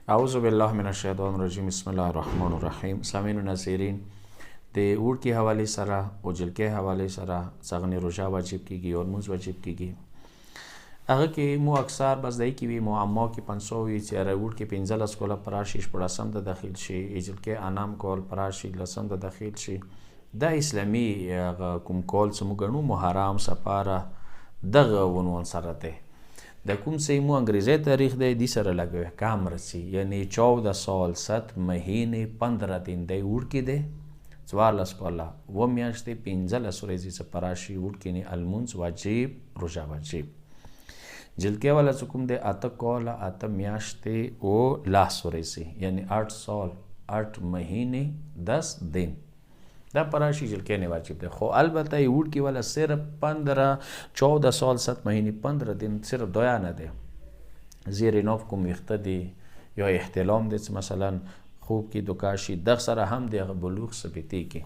اعوذ بالله من الشیطان الرجیم. بسم الله الرحمن الرحیم. سامعین و ناظرین، د اوړ کې حواله سره او جلکې حواله سره څنګه روزه واجب کیږي او موږ واجب کیږي. هغه کې مو اکثر بس دای کی وی معما کې 500 وی چې اوړ کې 15 کوله پراشیش پړسم ته داخل شي، جلکې انام کول پراشي لسم ته داخل شي. د اسلامي کوم کول سمو غنو محرم سپاره دغه ونون سره ته د کوم سی مو انګریزي تاریخ دی سره لګوي کام رسی، یعنی 14 سال 7 مهینه 15 دن دی وړ کې دی 14 کوله و میاشتې 15 ورځې څخه پراشي وړ کې نه المونز واجب روزه واجب. جلکې والا کوم دی اته کوله اته میاشتې او لاس ورځې یعنی 8 سال 8 مهینه 10 دن دا پراشی جلکې نه واجب ده. خو البته یې وړ کې والا صرف 14 سال 7 مهینه 15 دن صرف دویا نه ده. زیر نوف کوم وخته دی یا احتلام دی مثلا خوب کې دوکاشي د سره هم د بلوغ ثبتی کې.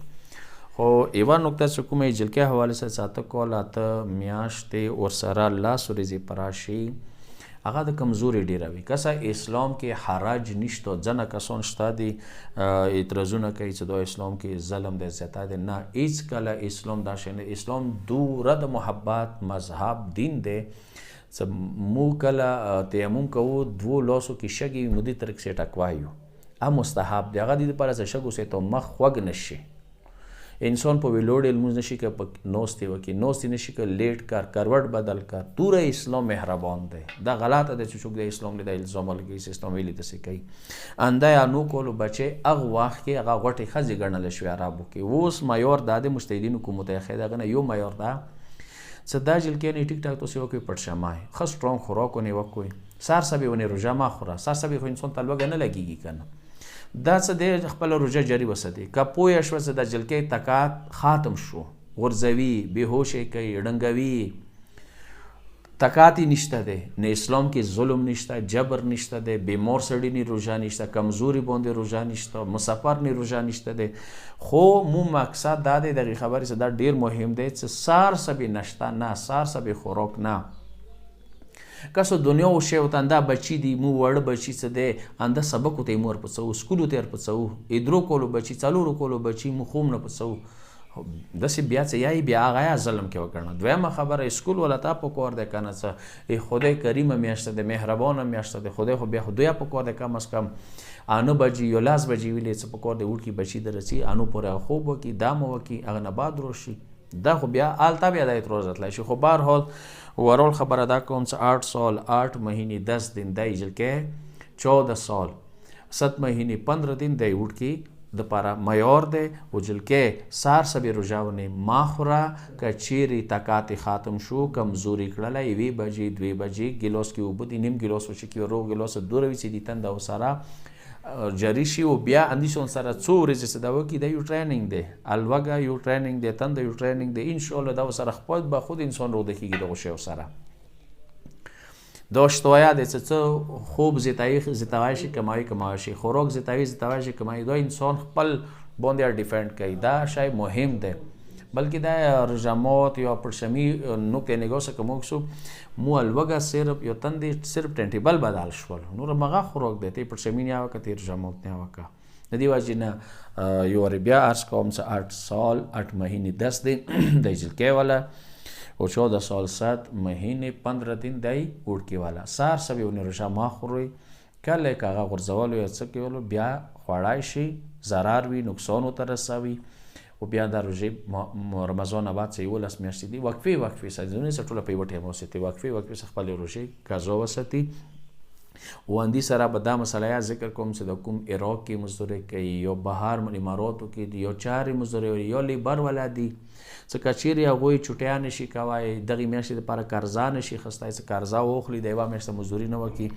خو ایوا نقطه چې کومه جلکې حواله سره ساته کول اته میاشتې اور سره لاس ورځې پراشي هغه د کمزوري ډیره وي. کسه اسلام کې حرج نشته، ځنه کسان شته دي اعتراضونه کوي چې د اسلام کې ظلم د زیاته دي. نه، هیڅ کله اسلام دا شنه. اسلام دوره د محبت مذهب دین دی. مو کله تیمم کوو دو لاسو کې شګي مودي ترک سي ټکوایو ا مستحب دی. هغه د لپاره چې شګو سي ته مخ وګ نشي انسان په ویلوډ الموز نشي که په نوستي وکي نوستي نشي که لیټ کار کروټ بدل کار. توره اسلام مهربان دی. دا غلطه ده چې څوک د اسلام نه د الزام لګي سیستم ویلي تاسو کوي انده یا نو کولو بچي اغه وخت کې هغه غټي خزي ګڼل شوی عربو کې. اوس مایور د مجتهدین حکومت متحده غنه یو مایور دا صدا جل کې نه ټیک ټاک تاسو کوي پټ شمای خاص سترونګ خوراکونه وکوي سار سبي ونه روزه ما خورا سار سبي خو انسان تلوګ نه لګيږي کنه دا څه دی خپل روزه جاری وسدي که پوه شو چې د جلکې تکات ختم شو غرزوي بهوشي کوي ډنګوي تکاتی نشته دی. نه اسلام کې ظلم نشته، جبر نشته دی، بیمار سړی نه روزه نشته، کمزوري باندې روزه نشته، مسافر نه روزه نشته دی. خو مو مقصد دا دی دغه خبرې چې دا ډیر مهم دی چې سار سبي نشته نه سار سبي خوراک نه کسو دنیا او شی وتنده بچی دی مو وړ بچی څه دی انده سبق ته مور پڅو سکول ته پڅو ادرو کولو بچی چالو کولو بچی مو خوم نه پڅو داسې بیا څه یای بیا غیا ظلم کې وکړنه. دویمه خبره اسکول ولا تا په کور ده کنه څه خدای کریم میاشته ده مهربان میاشته ده خدای خو بیا خدای په کور ده کم از کم انو بجی یو لاس بجی ویلې څه په کور ده وړ کی بچی درسي انو پورې خوب وکي دام وکي اغه نه باد روشي دا خو بیا آلتا بیا د اعتراض لای شي. خو بهر حال ورول خبره دا کوم چې 8 سال 8 مهینه 10 دن دی جلکې 14 سال 7 مهینه 15 دن دی وړ کی د پاره معیار دی او جلکې سار سبي روزاونه ماخوره کچيري تکات ختم شو کمزوري کړلای وی بجې 2 بجې ګلوس کې وبدي نیم ګلوس وشي کې ورو ګلوس دوروي چې دي تند او سره جری شي او بیا اندیشون سره څو ورځې څه دا وکی د یو ټریننګ دی الوګه یو ټریننګ دی تند یو ټریننګ دی ان شاء الله دا سره خپل به خود انسان رو دکیږي دغه شی سره داشتوایا د څه خوب زتای شي کمای شي خوراک زتای شي کمای دا انسان خپل باندې ډیفرنٹ کوي. دا شی مهم دی بلکې دا رجامات یا پرشمی نقطه نگاه سره کوم سو مو الوګه صرف یو تندې صرف ټنټیبل بدل شول نور مغه خوراک دی ته پرشمی نه وکړه ته رجامات نه وکړه د دې واجنه یو بیا ارس کوم څه 8 سال 8 مهینه 10 دن د جلکې والا او 14 سال 7 مهینه 15 دن دی وړ کې والا سار سبي ونه روزه ما خوري کله کاغه غرزول یا څه کېولو بیا خوړای شي zarar وي نقصان وترسوي او بیا د روزه رمضان بعد سه ولس میاشتې دی وقفه سازونه سټوله په وټه مو ستي وقفه خپل روزه قضا وساتي و اندی سره به دا مسله ذکر کوم چې د کوم عراق کې مزدوري کوي یا بهر اماراتو کې یا چاري مزدوري یا لیبر ولادي څه کچيري هغه چټیا نشي کوي دغه میاشتې لپاره قرضا نشي خستای څه قرضا واخلي د یو میاشتې مزدوري نه وکي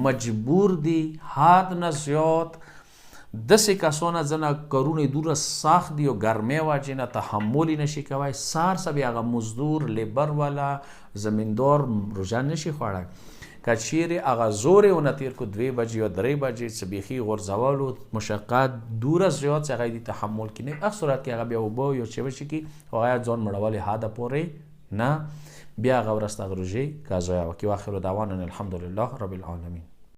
مجبور دي حد نه زیات دسې کسونه ځنه کارونه دوره سخت دي او ګرمۍ واجې نه تحمل نشي کوي سار سبي هغه مزدور لیبر والا زمیندار روزه نشي خوړای کچيري هغه زورې ونه تیر کو 2 بجې یا 3 بجې څه بيخي غورځولو مشقت دوره زیات څنګه دي تحمل کینې اخ صورت کې هغه بیا وبو یو چې وشي کې هغه ځان مړولې هاده پورې نه بیا غورسته غروجي قضا وکي واخر دعوانا الحمد لله رب العالمين.